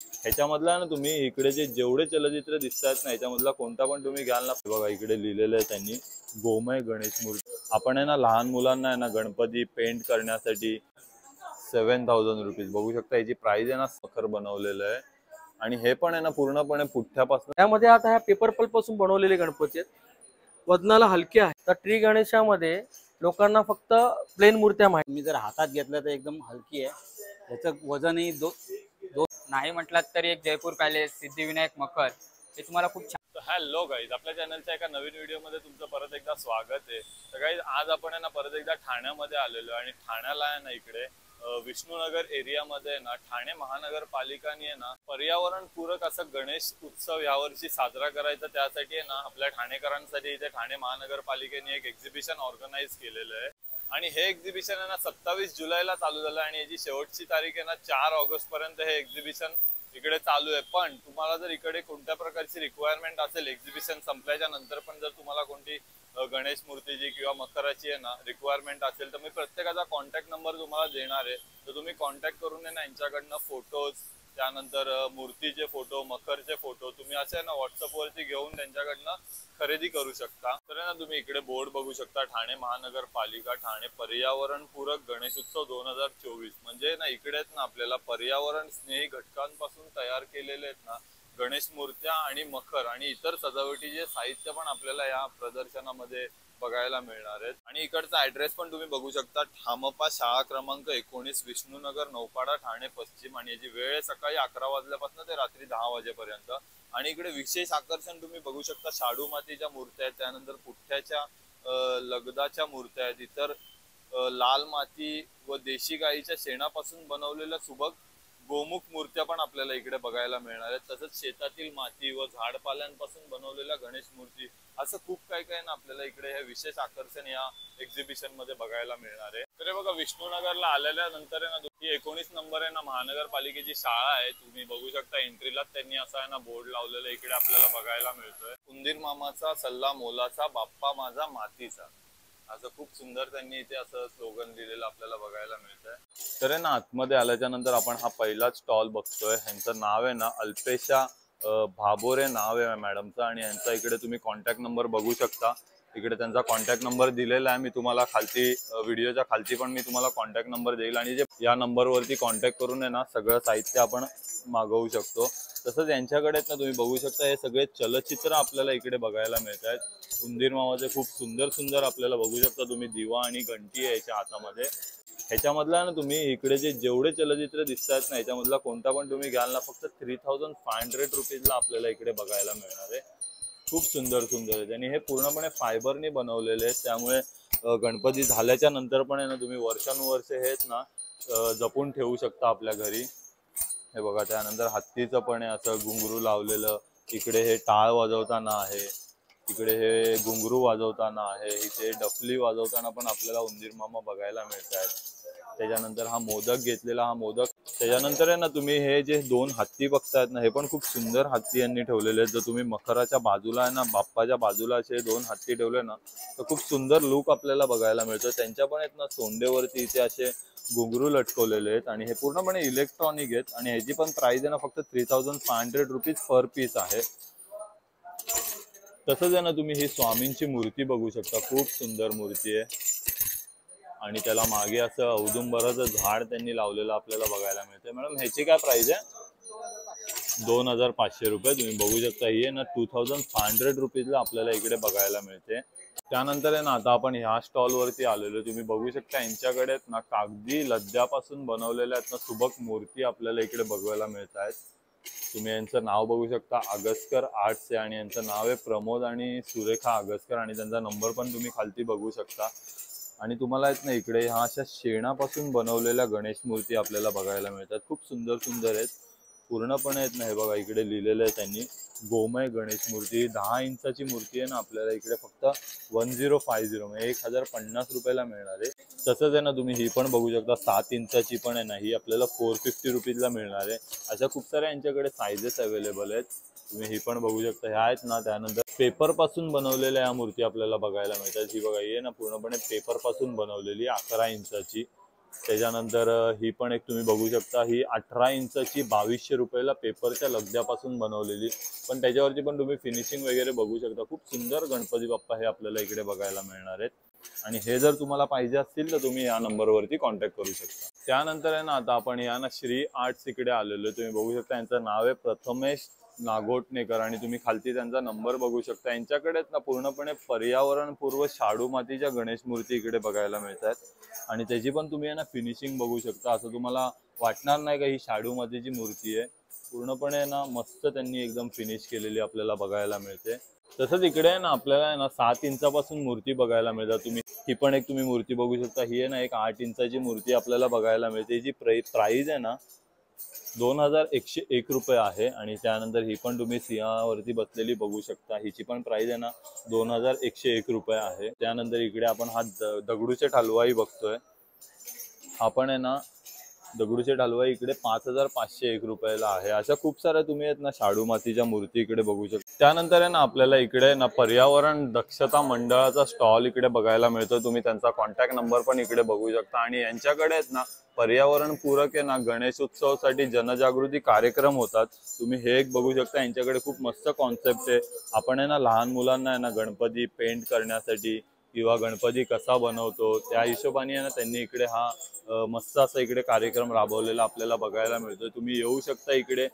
ह्याच्यामधला ना तुम्ही इकडे जेवढे चलचित्र दिसतात ना ह्याच्यामधला कोणता पण तुम्ही घ्याल ना, बघा इकडे लिहिलेलं आहे त्यांनी गोमय गणेश मूर्ती। आपण आहे ना लहान मुलांना आहे ना गणपती पेंट करण्यासाठी 7000 रुपीज बघू शकता, याची प्राइस आहे ना सखर बनवलेलं आहे। आणि हे पण आहे ना पूर्णपणे पुठ्ठ्यापासून, त्यामध्ये आता ह्या पेपर पल्प पासून बनवलेले गणपती आहेत, वजनाला हलके आहे। तर ट्री गणेशामध्ये लोकांना फक्त प्लेन मूर्त्या माहिती, मी जर हातात घेतलं तर एकदम हलकी आहे, त्याचं वजनही नाही म्हटलात तरी एक जयपूर पॅलेस, सिद्धिविनायक मखर हे तुम्हाला खूप छान। हॅलो गाईज, आपल्या चॅनलच्या एका नवीन व्हिडिओ मध्ये तुमचं परत एकदा स्वागत आहे। तर गाईज आज आपण आहे ना परत एकदा ठाण्यामध्ये आलेलो आणि ठाण्याला आहे ना इकडे विष्णुनगर एरियामध्ये ना ठाणे महानगरपालिकाने आहे ना पर्यावरण पूरक असं गणेश उत्सव यावर्षी साजरा करायचा, त्यासाठी आहे ना आपल्या ठाणेकरांसाठी इथे ठाणे महानगरपालिकेने एक एक्झिबिशन ऑर्गनाइज केलेलं आहे। आणि हे एक्झिबिशन आहे ना 27 जुलैला चालू झालं आणि याची शेवटची तारीख आहे ना 4 ऑगस्ट पर्यंत हे एक्झिबिशन इकडे चालू आहे। पण तुम्हाला जर इकडे कोणत्या प्रकारची रिक्वायरमेंट असेल एक्झिबिशन संपल्याच्या नंतर पण जर तुम्हाला कोणती गणेश मूर्तीची किंवा मकराची आहे ना रिक्वायरमेंट असेल तर मी प्रत्येकाचा कॉन्टॅक्ट नंबर तुम्हाला देणार आहे। तर तुम्ही कॉन्टॅक्ट करून आहे ना यांच्याकडनं फोटोज, त्यानंतर मूर्तीचे फोटो, मकरचे फोटो तुम्ही असे ना व्हॉट्सअप वरती घेऊन त्यांच्याकडनं खरेदी करू शकता। तर ना तुम्ही इकडे बोर्ड बघू शकता, ठाणे महानगरपालिका ठाणे पर्यावरण पूरक गणेशोत्सव 2024। म्हणजे ना इकडे ना आपल्याला पर्यावरण स्नेही घटकांपासून तयार केलेले आहेत ना गणेश मूर्त्या आणि मखर आणि इतर सजावटीचे साहित्य पण आपल्याला या प्रदर्शनामध्ये बघायला मिळणार आहेत। आणि इकडचा ऍड्रेस पण तुम्ही बघू शकता, ठामपा शाळा क्रमांक 19 विष्णुनगर नौपाडा ठाणे पश्चिम। आणि याची वेळ आहे सकाळी 11 वाजल्यापासून ते रात्री 10 वाजेपर्यंत। आणि इकडे विशेष आकर्षण तुम्ही बघू शकता, शाडू मातीच्या मूर्त्या आहेत, त्यानंतर पुठ्ठ्याच्या लगदाच्या मूर्त्या आहेत, इतर लाल माती व देशी गाईच्या शेणापासून बनवलेल्या सुबक गोमुख मूर्त्या पण आपल्याला इकडे बघायला मिळणार आहेत। तसंच शेतातील माती व झाडपाल्यांपासून बनवलेल्या गणेश मूर्ती, असं खूप काय काय ना आपल्याला इकडे हे विशेष आकर्षण या एक्झिबिशन मध्ये बघायला मिळणार आहे। तर बघा विष्णुनगरला आलेल्या नंतर आहे ना 19 नंबर आहे ना महानगरपालिकेची शाळा आहे, तुम्ही बघू शकता एंट्रीला त्यांनी असा आहे ना बोर्ड लावलेला इकडे आपल्याला बघायला मिळतोय, उंदीर मामाचा सल्ला मोलाचा, बाप्पा माझा मातीचा, असं खूप सुंदर त्यांनी इथे असं स्लोगन लिहिलेलं आपल्याला बघायला मिळतंय। तर आहे ना आतमध्ये आल्याच्या नंतर आपण हा पहिला स्टॉल बघतोय, ह्यांचं नाव आहे ना अल्पेशा भाबोरे नाव आहे मॅडमचं। आणि यांचा इकडे तुम्ही कॉन्टॅक्ट नंबर बघू शकता, इकडे त्यांचा कॉन्टॅक्ट नंबर दिलेला आहे। मी तुम्हाला खालती व्हिडिओच्या खालती पण मी तुम्हाला कॉन्टॅक्ट नंबर देईल आणि जे या नंबरवरती कॉन्टॅक्ट करून आहे ना सगळं साहित्य आपण मागवू शकतो। तसंच यांच्याकडे ना तुम्ही बघू शकता हे सगळे चलचित्र आपल्याला इकडे बघायला मिळत आहेत। उंदीर मामाचे खूप सुंदर सुंदर आपल्याला बघू शकता तुम्ही, दिवा आणि घंटी आहे याच्या हातामध्ये। ह्याच्यामधला ना तुम्ही इकडे जेवढे चलचित्र दिसतात ना ह्याच्यामधला कोणता पण तुम्ही घ्याल ना फक्त 3500 रुपीजला आपल्याला इकडे बघायला मिळणार आहे। खूप सुंदर सुंदर आहेत आणि हे पूर्णपणे फायबरने बनवलेले आहेत, त्यामुळे गणपती झाल्याच्या नंतर पण आहे ना तुम्ही वर्षानुवर्षे हेच ना जपून ठेवू शकता आपल्या घरी। हे बघा, त्यानंतर हत्तीचं पण आहे असं घुंगरू लावलेलं, इकडे हे टाळ वाजवताना आहे, इकडे हे घुंगरू वाजवताना आहे, इथे डफली वाजवताना पण आपल्याला उंदीर मामा बघायला मिळत आहेत। त्याच्यानंतर हा मोदक घेतलेला, हा मोदक, त्याच्यानंतर आहे ना तुम्ही हे जे 2 हत्ती बघतायत ना हे पण खूप सुंदर हत्ती यांनी ठेवलेले आहेत। जर तुम्ही मकराच्या बाजूला आहे ना बाप्पाच्या बाजूला असे 2 हत्ती ठेवले ना तर खूप सुंदर लुक आपल्याला बघायला मिळतो। त्यांच्या पण आहेत ना सोंडेवरती इथे असे घुंगरू लटकवलेले आहेत आणि हे पूर्णपणे इलेक्ट्रॉनिक आहेत आणि ह्याची पण प्राइस आहे ना फक्त 3500 रुपीज पर पीस आहे। तसंच आहे ना तुम्ही ही स्वामींची मूर्ती बघू शकता, खूप सुंदर मूर्ती आहे आणि त्याला मागे असं औदुंबराचं झाड त्यांनी लावलेलं आपल्याला बघायला मिळतंय। मॅडम ह्याची काय प्राइस आहे? 2500 रुपये। तुम्ही बघू शकता ही आहे ना 2500 रुपीजला आपल्याला इकडे बघायला मिळते। त्यानंतर आहे ना आता आपण ह्या स्टॉल वरती आलेलो, तुम्ही बघू शकता यांच्याकडे ना कागदी लद्द्यापासून बनवलेल्या आहेत ना सुबक मूर्ती आपल्याला इकडे बघायला मिळत आहेत। तुम्ही यांचं नाव बघू शकता, अगस्कर आर्ट्स आहे आणि यांचं नाव आहे प्रमोद आणि सुरेखा अगस्कर आणि त्यांचा नंबर पण तुम्ही खालती बघू शकता। आणि तुम्हाला आहेत ना इकडे ह्या अशा शेणापासून बनवलेल्या गणेश मूर्ती आपल्याला बघायला मिळतात, खूप सुंदर सुंदर आहेत, पूर्णपणे आहेत ना। हे बघा इकडे लिहिलेलं आहे त्यांनी गोमय गणेश मूर्ती, 10 इंचाची मूर्ती आहे ना आपल्याला इकडे फक्त 1050 म्हणजे 1050 रुपयाला मिळणार आहे। तसंच आहे ना तुम्ही ही पण बघू शकता 7 इंचाची पण आहे ना, ही आपल्याला 450 रुपीजला मिळणार आहे। अशा खूप साऱ्या यांच्याकडे साईजेस अवेलेबल आहेत, तुम्ही ही पण बघू शकता। ह्या आहेत ना त्यानंतर पेपर पासून बनवलेल्या या मूर्ती आपल्याला बघायला मिळतात। ही बघा ही आहे ना पूर्णपणे पेपर पासून बनवलेली 11 इंचाची त्याच्यानंतर ही पण एक तुम्ही बघू शकता, ही 18 इंचाची 2200 रुपयाला पेपरच्या लगद्यापासून बनवलेली, पण त्याच्यावरती पण तुम्ही फिनिशिंग वगैरे बघू शकता. खूप सुंदर गणपती बाप्पा हे आपल्याला इकडे बघायला मिळणार आहेत. आणि हे जर तुम्हाला पाहिजे असतील तर तुम्ही या नंबरवरती कॉन्टॅक्ट करू शकता. त्यानंतर आहे ना आता आपण या ना श्री आर्ट्स इकडे आलेलो. तुम्ही बघू शकता यांचं नाव आहे प्रथमेश नागोटणेकर आणि तुम्ही खालती त्यांचा नंबर बघू शकता. यांच्याकडे ना पूर्णपणे पर्यावरणपूर्व शाडू मातीच्या गणेश मूर्ती इकडे बघायला मिळतात आणि त्याची पण तुम्ही ना फिनिशिंग बघू शकता. असं तुम्हाला वाटणार नाही का ही शाडू मातीची मूर्ती आहे. पूर्णपणे ना मस्त त्यांनी एकदम फिनिश केलेली आपल्याला बघायला मिळते. तसंच इकडे आहे ना आपल्याला ना 7 इंचापासून मूर्ती बघायला मिळतात. तुम्ही ही पण एक तुम्ही मूर्ती बघू शकता. ही आहे ना एक 8 इंचाची मूर्ती आपल्याला बघायला मिळते. हिची प्राइस आहे ना 2101 रुपये आहे. आणि त्यानंतर ही पण तुम्ही सिंहावरती बसलेली बघू शकता. हिची पण प्राइस आहे ना 2101 रुपये आहे. त्यानंतर इकडे आपण हा दगडूशेठ हलवाई बघतोय. हा पण आहे ना दगडूशेठ हलवाई इकडे 5501 रुपयाला आहे. अशा खूप साऱ्या तुम्ही आहेत ना शाडू मातीच्या मूर्ती इकडे बघू शकता. त्यानंतर आहे ना आपल्याला इकडे ना पर्यावरण दक्षता मंडळाचा स्टॉल इकडे बघायला मिळतो. तुम्ही त्यांचा कॉन्टॅक्ट नंबर पण इकडे बघू शकता. आणि यांच्याकडे आहेत ना पर्यावरण पूरक आहे ना गणेश उत्सवासाठी जनजागृती कार्यक्रम होतात. तुम्ही हे एक बघू शकता. यांच्याकडे खूप मस्त कॉन्सेप्ट आहे. आपण आहे ना लहान मुलांना आहे ना गणपती पेंट करण्यासाठी किंवा गणपती कसा बनवतो त्या हिशोबाने आहे ना त्यांनी इकडे हा मस्त असा इकडे कार्यक्रम राबवलेला आपल्याला बघायला मिळतो. तुम्ही येऊ शकता इकडे.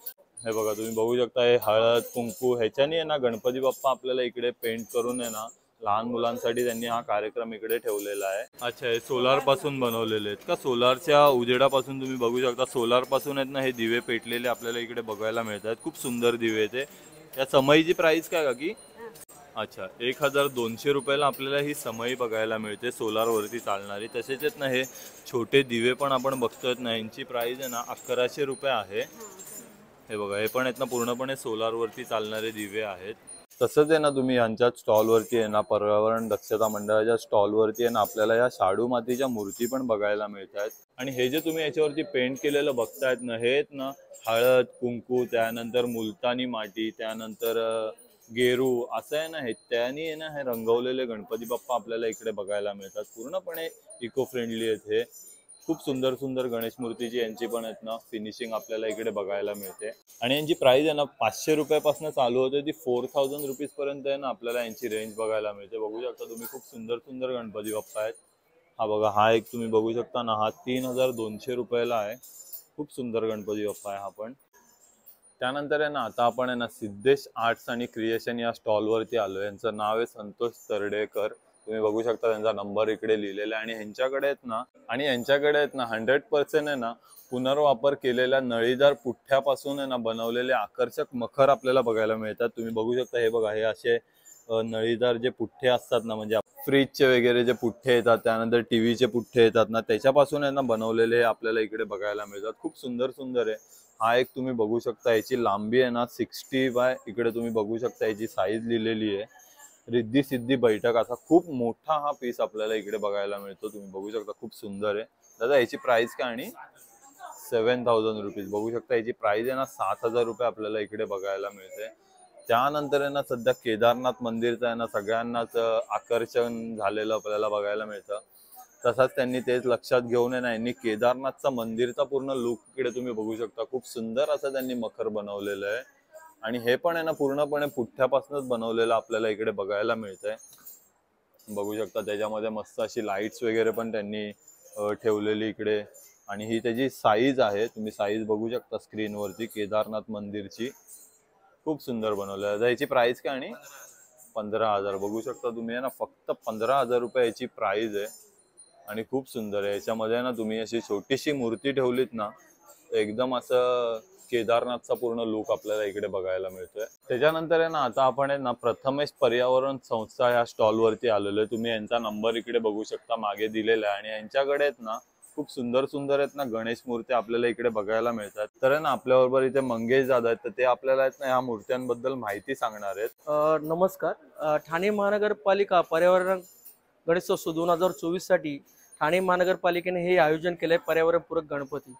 हे बघा तुम्ही बघू शकता हे हळद कुंकू ह्याच्यानी आहे ना गणपती बाप्पा आपल्याला इकडे पेंट करून आहे ना लहान मुलांसाठी त्यांनी हा कार्यक्रम इकडे ठेवलेला आहे. अच्छा, हे सोलार पासून बनवलेले आहेत का? सोलारच्या उजेडापासून तुम्ही बघू शकता. सोलार पासून आहेत ना हे दिवे पेटलेले आपल्याला इकडे बघायला मिळतात. खूप सुंदर दिवे ते. या समईची प्राइस काय का की? अच्छा, 1200 रुपयाला आपल्याला ही समई बघायला मिळते सोलारवरती चालणारी. तसेच आहेत ना हे छोटे दिवे पण आपण बघतोय ना, यांची प्राइस आहे ना 1100 रुपये आहे. हे बघा हे पण आहेत ना पूर्णपणे सोलारवरती चालणारे दिवे आहेत. तसंच आहे ना तुम्ही यांच्या स्टॉलवरती आहे ना पर्यावरण दक्षता मंडळाच्या स्टॉलवरती आहे ना आपल्याला या शाडू मातीच्या मूर्ती पण बघायला मिळतात. आणि हे जे तुम्ही याच्यावरती पेंट केलेलं बघतायत ना हे आहेत ना हळद कुंकू, त्यानंतर मुलतानी माती, त्यानंतर गेरू असं आहे ना हे त्यानी आहे ना हे रंगवलेले गणपती बाप्पा आपल्याला इकडे बघायला मिळतात. पूर्णपणे इको फ्रेंडली आहेत हे. खूप सुंदर सुंदर गणेश मूर्तीची यांची पण आहेत ना फिनिशिंग आपल्याला इकडे बघायला मिळते. आणि यांची प्राइस आहे ना 500 रुपयापासून चालू होते ती 4000 रुपीज पर्यंत आहे ना आपल्याला यांची रेंज बघायला मिळते. बघू शकता तुम्ही खूप सुंदर सुंदर गणपती बाप्पा आहेत. हा बघा हा एक तुम्ही बघू शकता ना हा 3200 रुपयाला आहे. खूप सुंदर गणपती बाप्पा आहे हा पण. त्यानंतर आहे ना आता आपण आहे ना सिद्धेश आर्ट्स आणि क्रिएशन या स्टॉलवरती आलो. यांचं नाव आहे संतोष तरडेकर. तुम्ही बघू शकता त्यांचा नंबर इकडे लिहिलेला आहे. आणि यांच्याकडे आहेत ना 100% आहे ना पुनर्वापर केलेल्या नळीदार पुठ्ठ्यापासून आहे ना बनवलेले आकर्षक मखर आपल्याला बघायला मिळतात. तुम्ही बघू शकता हे बघा हे असे नळीदार जे पुठ्ठे असतात ना म्हणजे फ्रीजचे वगैरे जे पुठ्ठे येतात त्यानंतर टीव्हीचे पुठ्ठे येतात ना त्याच्यापासून आहे ना बनवलेले आपल्याला इकडे बघायला मिळतात. खूप सुंदर सुंदर आहे. हा एक तुम्ही बघू शकता याची लांबी आहे ना 60 बाय इकडे तुम्ही बघू शकता याची साईज लिहिलेली आहे. रिद्धी सिद्धी बैठक असा खूप मोठा हा पीस आपल्याला इकडे बघायला मिळतो. तुम्ही बघू शकता खूप सुंदर आहे. दादा याची प्राइस काय? आणि 7000 रुपीज. बघू शकता याची प्राइस आहे ना 7000 रुपये आपल्याला इकडे बघायला मिळते. त्यानंतर आहे ना सध्या केदारनाथ मंदिरचं आहे ना सगळ्यांनाच आकर्षण झालेलं आपल्याला बघायला मिळतं. तसाच त्यांनी तेच लक्षात घेऊन आहे ना यांनी केदारनाथचा मंदिरचा पूर्ण लुक इकडे तुम्ही बघू शकता. खूप सुंदर असं त्यांनी मखर बनवलेलं आहे. आणि हे पण आहे ना पूर्णपणे पुठ्ठ्यापासूनच बनवलेलं आपल्याला इकडे बघायला मिळतंय. बघू शकता त्याच्यामध्ये मस्त अशी लाईट्स वगैरे पण त्यांनी ठेवलेली इकडे. आणि ही त्याची साईज आहे. तुम्ही साईज बघू शकता स्क्रीनवरती केदारनाथ मंदिरची. खूप सुंदर बनवलं आहे. याची प्राइस काय? आणि 15000. बघू शकता तुम्ही आहे ना फक्त 15000 रुपये याची प्राइस आहे. आणि खूप सुंदर आहे. याच्यामध्ये ना तुम्ही अशी छोटीशी मूर्ती ठेवलीत ना एकदम असं केदारनाथचा पूर्ण लुक आपल्याला इकडे बघायला मिळतोय. त्याच्यानंतर आहे ना आता आपण आहे ना प्रथमेश पर्यावरण संस्था या स्टॉलवरती आलेलो आहे. तुम्ही यांचा नंबर इकडे बघू शकता मागे दिलेला आहे. आणि यांच्याकडे आहेत ना खूप सुंदर सुंदर आहेत ना गणेश मूर्ती आपल्याला इकडे बघायला मिळतात. तर आहे ना आपल्याबरोबर इथे मंगेश दादा आहेत तर ते आपल्याला आहेत ना या मूर्त्यांबद्दल माहिती सांगणार आहेत. नमस्कार. ठाणे महानगरपालिका पर्यावरण गणेशोत्सव 2024 साठी ठाणे महानगरपालिकेने हे आयोजन केलंय पर्यावरणपूरक गणपती.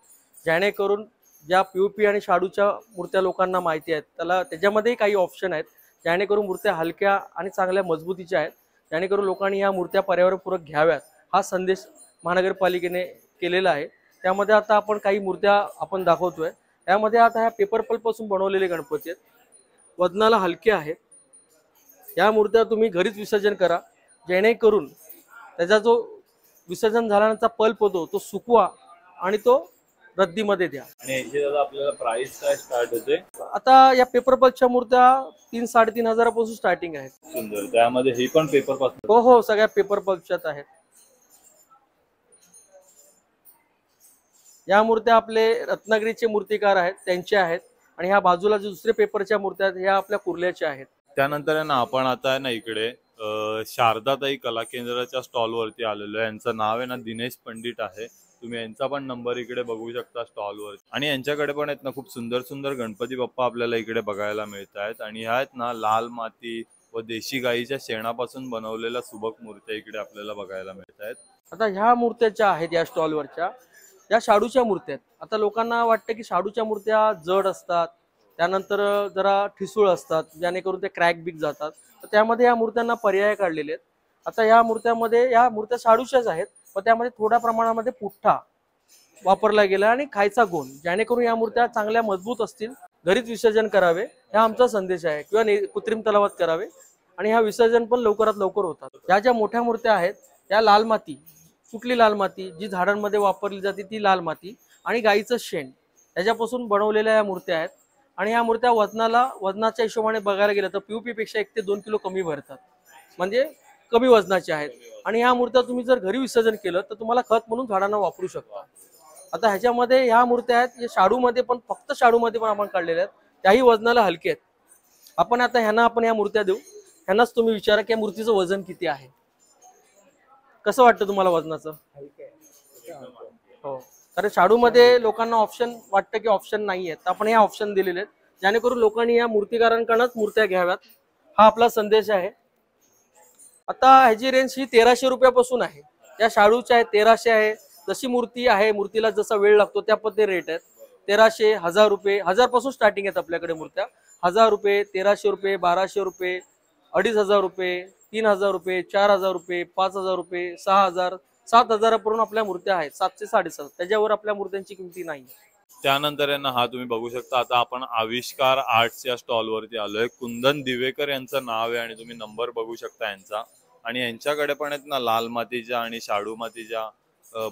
जेणेकरून ज्या POP आणि शाडूच्या मूर्त्या लोकांना माहिती आहेत त्याच्यामध्ये काही ऑप्शन आहेत जेणेकरून मूर्त्या हलक्या आणि चांगल्या मजबूतीच्या आहेत. जेणेकरून लोकांनी या मूर्त्या पर्यावरणपूरक घ्याव्यात हा संदेश महानगरपालिकेने केलेलं आहे. त्यामध्ये आता आपण काही मूर्त्या आपण दाखवतोय. त्यामध्ये आता ह्या पेपर पल्प पासून बनवलेले गणपती आहेत, वजनाला हलके आहेत. या मूर्त्या तुम्ही घरीच विसर्जन करा, जेणेकरून त्याचा जो विसर्जन झाल्यानंतर पल्प होतो तो सुकवा आणि तो रद्दीमध्ये द्या. आणि याची दादा आपल्याला प्राइस काय स्टार्ट होते? आता या पेपर पल्पच्या मूर्त्या 3-3.5 हजारापासून स्टार्टिंग आहेत. सुंदर. त्यामध्ये ही पण पेपर पासून? हो हो, सगळ्या पेपर पल्पच्याच आहेत. या मूर्त्या आपले रत्नागिरीचे मूर्तिकार आहेत त्यांचे आहेत, आणि ह्या बाजूला जे दुसरे पेपरच्या मूर्त्या आहेत ह्या आपल्या कुर्ल्याच्या आहेत. त्यानंतर आहे ना आपण आता आहे ना इकडे शारदाताई कला केंद्राच्या स्टॉल वरती आलेलो आहे. यांचं नाव आहे ना दिनेश पंडित आहे. तुम्ही यांचा पण नंबर इकडे बघू शकता स्टॉल वर. आणि यांच्याकडे पण आहेत ना खूप सुंदर सुंदर गणपती बाप्पा आपल्याला इकडे बघायला मिळत आहेत. आणि ह्या आहेत ना लाल माती व देशी गाईच्या शेणापासून बनवलेल्या सुबक मूर्त्या इकडे आपल्याला बघायला मिळत आहेत. आता ह्या मूर्त्याच्या आहेत या स्टॉलवरच्या, या शाडूच्या मूर्त्या आहेत. आता लोकांना वाटतं की शाडूच्या मूर्त्या जड असतात, त्यानंतर जरा ठिसूळ असतात, जेणेकरून ते क्रॅक बिक जातात. तर त्यामध्ये या मूर्त्यांना पर्याय काढलेले आहेत. आता या मूर्त्यामध्ये, या मूर्त्या शाडूच्याच आहेत, पण त्यामध्ये थोड्या प्रमाणामध्ये पुठ्ठा वापरला गेला आणि खायचा गोंद, जेणेकरून या मूर्त्या चांगल्या मजबूत असतील. घरीच विसर्जन करावे हा आमचा संदेश आहे, किंवा कृत्रिम तलावात करावे, आणि ह्या विसर्जन पण लवकरात लवकर होतात. या ज्या मोठ्या मूर्त्या आहेत त्या लाल माती, कुठली लाल माती जी झाडांमध्ये वापरली जाते ती लाल माती आणि गाईचं शेण याच्यापासून बनवलेल्या या मूर्त्या आहेत. आणि ह्या मूर्त्या वजनाच्या हिशोबाने बघायला गेलं तर पीओपी पेक्षा 1 ते 2 किलो कमी भरतात, म्हणजे कमी वजनाच्या आहेत. आणि ह्या मूर्त्या तुम्ही जर घरी विसर्जन केलं तर तुम्हाला खत म्हणून झाडांना वापरू शकता. आता ह्याच्यामध्ये ह्या मूर्त्या आहेत, हे शाडूमध्ये पण, फक्त शाडूमध्ये पण आपण काढलेल्या आहेत, त्याही वजनाला हलके आहेत. आपण आता आपण ह्या मूर्त्या देऊ, ह्यांनाच तुम्ही विचारा की या मूर्तीचं वजन किती आहे. कसं वाटतं तुम्हाला वजनाचं? हो, कारण शाडूमध्ये लोकांना ऑप्शन वाटतं की ऑप्शन नाही आहेत, आपण हे ऑप्शन दिलेले आहेत, जेणेकरून लोकांनी या मूर्तिकारांकडूनच मूर्त्या घ्याव्यात, हा आपला संदेश आहे. आता ह्याची रेंज ही 1300 रुपयापासून आहे. या शाडूच्या आहेत 1300 आहे. जशी मूर्ती आहे, मूर्तीला जसा वेळ लागतो त्या पद्धती रेट आहेत. 1300, 1000 रुपये, 1000 पासून स्टार्टिंग आहेत आपल्याकडे मूर्त्या. 1000 रुपये, 1300 रुपये, 1200 रुपये, 2500 रुपये, 3000 रुपये, 4000 रुपये, 5000 रुपये, 6000, 7000 पर्यंत आपल्या मूर्त्या आहेत. 700, 750 त्याच्यावर आपल्या मूर्त्यांची किमती नाही. त्यानंतर आहे ना हा तुम्ही बघू शकता, आता आपण आविष्कार आर्ट्स या स्टॉल वरती आलोय. कुंदन दिवेकर यांचं नाव आहे आणि तुम्ही नंबर बघू शकता यांचा. आणि यांच्याकडे पण आहेत ना लाल मातीच्या आणि शाडू मातीच्या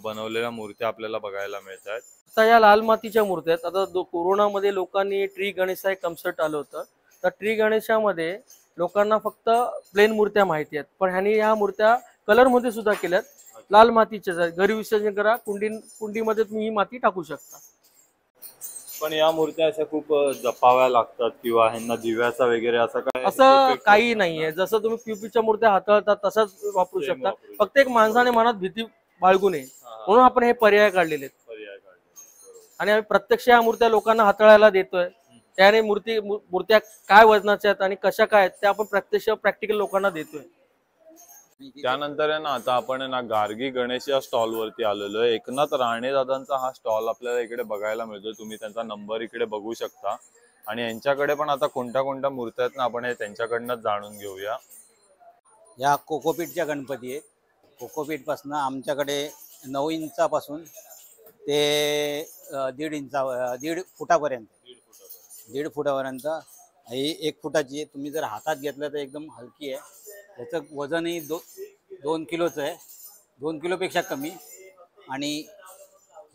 बनवलेल्या मूर्त्या आपल्याला बघायला मिळत आहेत. आता या लाल मातीच्या मूर्त्या आहेत. आता कोरोनामध्ये लोकांनी ट्री गणेश एक कन्सर्ट आलं होतं, तर ट्री गणेशामध्ये लोकांना फक्त प्लेन मूर्त्या माहिती आहेत, पण ह्यांनी या मूर्त्या कलर मध्ये सुद्धा केल्यात. लाल मातीच्या घरी विसर्जन करा, कुंडीमध्ये तुम्ही ही माती टाकू शकता. पण या मूर्त्या अशा खूप जपाव्या लागतात किंवा ह्यांना दिव्याचा वगैरे असं असं काही नाहीये. जसं तुम्ही पीपीच्या मूर्त्या हाताळतात तसंच वापरू शकता. फक्त एक माणसाने मनात भीती बाळगू नये म्हणून आपण हे पर्याय काढलेले आहेत. आणि आम्ही प्रत्यक्ष या मूर्त्या लोकांना हाताळायला देतोय. त्याने मूर्त्या काय वजनाच्या आहेत आणि कशा काय आहेत त्या आपण प्रत्यक्ष प्रॅक्टिकल लोकांना देतोय. त्यानंतर आहे ना आता आपण आहे ना गार्गी गणेश या स्टॉल वरती आलेलो आहे. एकनाथ राणे दादांचा हा स्टॉल आपल्याला इकडे बघायला मिळतोय. तुम्ही त्यांचा नंबर इकडे बघू शकता. आणि यांच्याकडे पण आता कोणत्या कोणत्या मूर्त्या आहेत ना आपण हे त्यांच्याकडनं जाणून घेऊया. या कोकोपीटच्या गणपती आहेत. कोकोपीट पासून आमच्याकडे 9 इंचापासून ते 1.5 फुटापर्यंत 1.5 फुटापर्यंत ही 1 फुटाची आहे. तुम्ही जर हातात घेतलं तर एकदम हलकी आहे. त्याचं वजनही 2 किलोचं आहे, 2 किलोपेक्षा कमी. आणि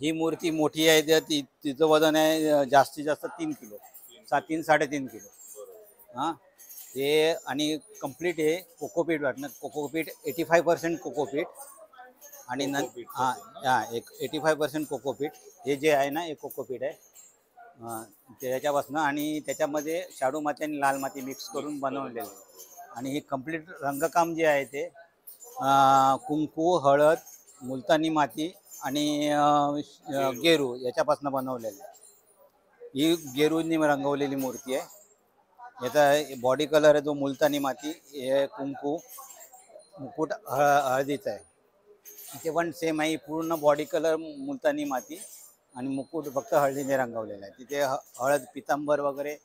ही मूर्ती मोठी आहे तर तिचं वजन आहे जास्तीत जास्त 3 किलो, 3-3.5 किलो. हां, ते आणि कम्प्लीट हे कोकोपीट वाटणं. कोकोपीट 85% कोकोपीट आणि हां 85% कोकोपीट. हे जे आहे ना हे कोकोपीट आहे त्याच्यापासून. आणि त्याच्यामध्ये शाडू माती आणि लाल माती मिक्स करून बनवलेलं आहे. आणि हे कम्प्लीट रंगकाम जे आहे ते कुंकू, हळद, मुलतानी माती आणि गेरू याच्यापासून बनवलेलं आहे. ही गेरूंनी रंगवलेली मूर्ती आहे. याचा बॉडी कलर आहे तो मुलतानी माती, हे कुंकू, मुकुट हळदीचा आहे. इथे पण सेम आहे. पूर्ण बॉडी कलर मुलतानी माती आणि मुकुट फक्त हळदीने रंगवलेला आहे. तिथे हळद, पितांबर वगैरे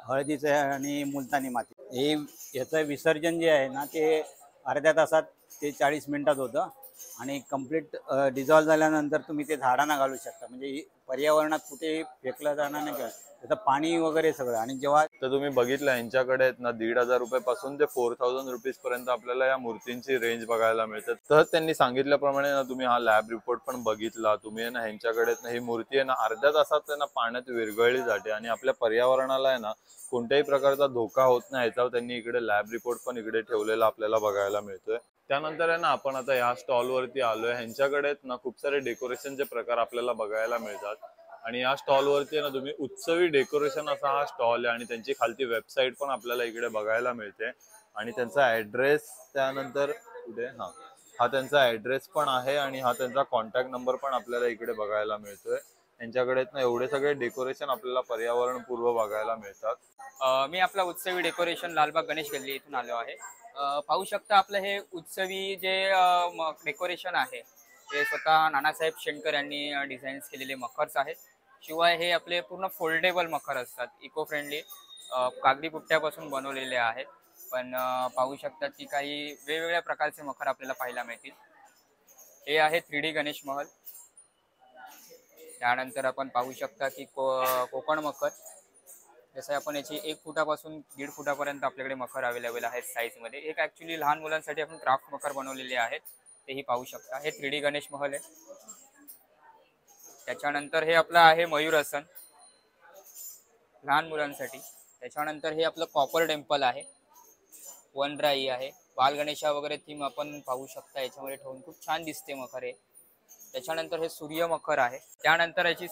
हळदीचं आहे आणि मुलतानी माती. हे याचं विसर्जन जे आहे ना ते अर्ध्या तासात ते 40 मिनिटात होतं. आणि कम्प्लीट डिझॉल्व झाल्यानंतर तुम्ही ते झाडांना घालू शकता. म्हणजे पर्यावरणात कुठेही फेकलं जाणार नाही, त्याचं पाणी वगैरे सगळं. आणि जेव्हा तर तुम्ही बघितलं यांच्याकडे आहेत ना 1,500 रुपयापासून ते 4,000 रुपीज पर्यंत आपल्याला या मूर्तींची रेंज बघायला मिळते. तर त्यांनी सांगितल्याप्रमाणे ना तुम्ही हा लॅब रिपोर्ट पण बघितला. तुम्ही ना ह्यांच्याकडे ही मूर्ती आहे ना अर्ध्या तासात ना पाण्यात विरघळली जाते आणि आपल्या पर्यावरणाला आहे ना कोणत्याही प्रकारचा धोका होत नाही याच्यावर त्यांनी इकडे लॅब रिपोर्ट पण इकडे ठेवलेला आपल्याला बघायला मिळतोय. त्यानंतर आहे ना आपण आता या स्टॉल वरती आलोय. ह्यांच्याकडे ना खूप सारे डेकोरेशनचे प्रकार आपल्याला बघायला मिळतात आणि या स्टॉल वरती ना तुम्ही उत्सवी डेकोरेशन असा हा स्टॉल आहे आणि त्यांची खालती वेबसाईट पण आपल्याला इकडे बघायला मिळते आणि त्यांचा ऍड्रेस त्यानंतर कुठे हा त्यांचा ऍड्रेस पण आहे आणि हा त्यांचा कॉन्टॅक्ट नंबर पण आपल्याला इकडे बघायला मिळतोय. यांच्याकडे ना एवढे सगळे डेकोरेशन आपल्याला पर्यावरणपूर्व बघायला मिळतात. मी आपला उत्सवी डेकोरेशन लालबाग गणेश गल्ली इथून आलो आहे. पाहू शकता आपलं हे उत्सवी जे डेकोरेशन आहे ते स्वतः नानासाहेब शेणकर यांनी डिझाईन्स केलेले मखर्स आहेत. शिवाय हे आपले पूर्ण फोल्डेबल मखर असतात, इको फ्रेंडली, कागदी पुट्ट्यापासून बनवलेले आहेत. पण पाहू शकतात की काही वेगवेगळ्या प्रकारचे मखर आपल्याला पाहायला मिळतील. हे आहे 3D गणेश महल. त्यानंतर आपण पाहू शकता की कोकण मखर, जसं आपण याची 1 फुटापासून 1.5 फुटापर्यंत आपल्याकडे मखर अवेलेबल आहेत साईजमध्ये. एक ॲक्च्युली लहान मुलांसाठी आपण क्राफ्ट मखर बनवलेले आहेत, तेही पाहू शकता. हे 3D गणेश महल आहे. त्याच्यानंतर हे आपलं आहे मयूरासन लहान मुलांसाठी. त्याच्यानंतर हे आपलं कॉपर टेम्पल आहे, वनराई आहे, बाल गणेशा वगैरे थीम आपण पाहू शकता याच्यामध्ये ठेवून. खूप छान दिसते मखर हे. त्याच्यानंतर हे सूर्य मखर आहे. त्यानंतर याची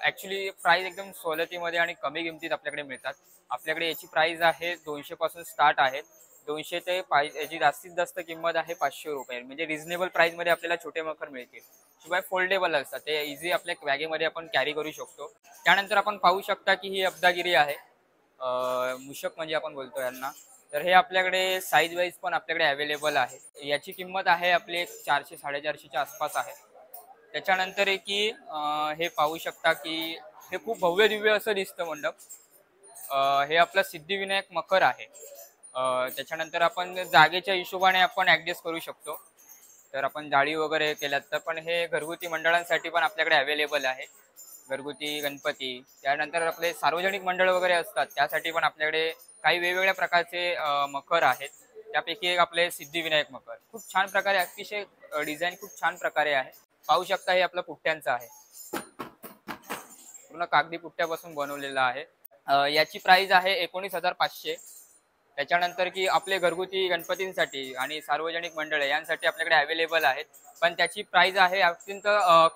ॲक्च्युली प्राइस एकदम सवलतीमध्ये आणि कमी किमतीत आपल्याकडे मिळतात. आपल्याकडे याची प्राइस आहे 200 पासून स्टार्ट आहे. 200 ते याची जास्तीत जास्त किंमत आहे 500 रुपये. म्हणजे रिझनेबल प्राइसमध्ये आपल्याला छोटे मखर मिळतील. शिवाय फोल्डेबल असतात, ते इझी आपल्या बॅगेमध्ये आपण कॅरी करू शकतो. त्यानंतर आपण पाहू शकता की ही अब्दागिरी आहे, मूषक म्हणजे आपण बोलतो यांना. तर हे आपल्याकडे साईज वाईज पण आपल्याकडे अवेलेबल आहे. याची किंमत आहे आपली 400-450च्या आसपास आहे. त्याच्यानंतर आहे की हे पाहू शकता की हे खूप भव्य दिव्य असं दिसतं मंडप. हे आपलं सिद्धिविनायक मखर आहे. त्याच्यानंतर आपण जागेच्या हिशोबाने आपण ॲडजस्ट करू शकतो. तर आपण जाळी वगैरे केल्यात तर पण हे घरगुती मंडळांसाठी पण आपल्याकडे अवेलेबल आहे. घरगुती गणपती, त्यानंतर आपले सार्वजनिक मंडळ वगैरे असतात त्यासाठी पण आपल्याकडे काही वेगवेगळ्या प्रकारचे मखर आहेत. त्यापैकी एक आपले सिद्धिविनायक मखर खूप छान प्रकारे, अतिशय डिझाईन खूप छान प्रकारे आहे. पाहू शकता हे आपलं पुट्ट्यांचं आहे, पूर्ण कागदी पुट्ट्यापासून बनवलेलं आहे. याची प्राइस आहे 19,500. त्याच्यानंतर की आपले घरगुती गणपतींसाठी आणि सार्वजनिक मंडळे यांसाठी आपल्याकडे अवेलेबल आहेत, पण त्याची प्राइस आहे अत्यंत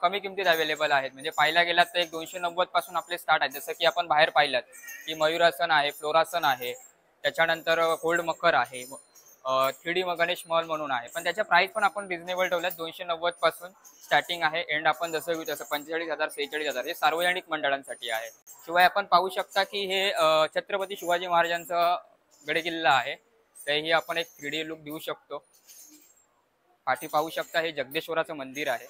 कमी किमतीत अवेलेबल आहेत. म्हणजे पाहायला गेलात तर 290 पासून आपले स्टार्ट आहेत. जसं की आपण बाहेर पाहिलं की मयूरासन आहे, फ्लोरासन आहे, त्याच्यानंतर गोल्ड मखर आहे, 3D गणेश महल म्हणून आहे. पण त्याच्या प्राइस पण आपण रिझनेबल ठेवल्यात. 290 पासून स्टार्टिंग आहे, एंड आपण जसं घेऊ तसं 45,000 46,000 हे सार्वजनिक मंडळांसाठी आहे. शिवाय आपण पाहू शकता की हे छत्रपती शिवाजी महाराजांचं गडकिल्ला आहे, तेही आपण एक 3D लुक देऊ शकतो. पाठी पाहू शकता हे जगदेश्वराचं मंदिर आहे.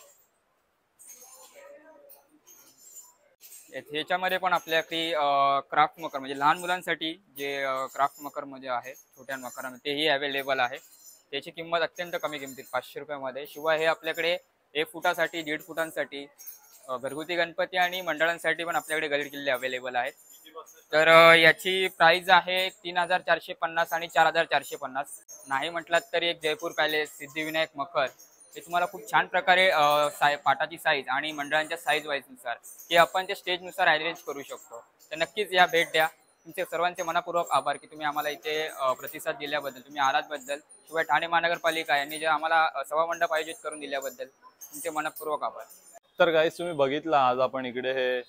ह्याच्यामध्ये पण आपल्याकडे क्राफ्ट मकर म्हणजे लहान मुलांसाठी जे क्राफ्ट मकर मध्ये आहे, छोट्या मकरांमध्ये तेही अवेलेबल आहे. त्याची किंमत अत्यंत कमी किमतीत 500 रुपयामध्ये. शिवाय हे आपल्याकडे 1 फुटासाठी 1.5 फुटांसाठी घरगुती गणपती आणि मंडळांसाठी पण आपल्याकडे गड किल्ले अवेलेबल आहेत. तर याची प्राइस आहे 3,450 आणि 4,450. नाही म्हटलात तरी एक जयपूर पॅलेस सिद्धिविनायक मखर हे तुम्हाला खूप छान प्रकारे पाटाची साईज आणि मंडळांच्या साईज वाईजनुसार हे आपण त्या स्टेजनुसार अरेंज करू शकतो. तर नक्कीच या भेट द्या. तुमचे सर्वांचे मनपूर्वक आभार की तुम्ही आम्हाला इथे प्रतिसाद दिल्याबद्दल, तुम्ही आलातबद्दल. शिवाय ठाणे महानगरपालिका यांनी जे आम्हाला सभामंडप आयोजित करून दिल्याबद्दल तुमचे मनपूर्वक आभार. तर गाईस तुम्ही बघितलं आज आपण इकडे हे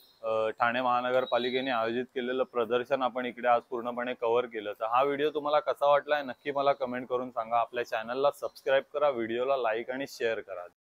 ठाणे महानगरपालिकेने आयोजित केलेलं प्रदर्शन आपण इकडे आज पूर्णपणे कव्हर केलं. तर हा व्हिडिओ तुम्हाला कसा वाटलाय नक्की मला कमेंट करून सांगा. आपल्या चॅनलला सबस्क्राईब करा, व्हिडिओला लाईक आणि शेअर करा.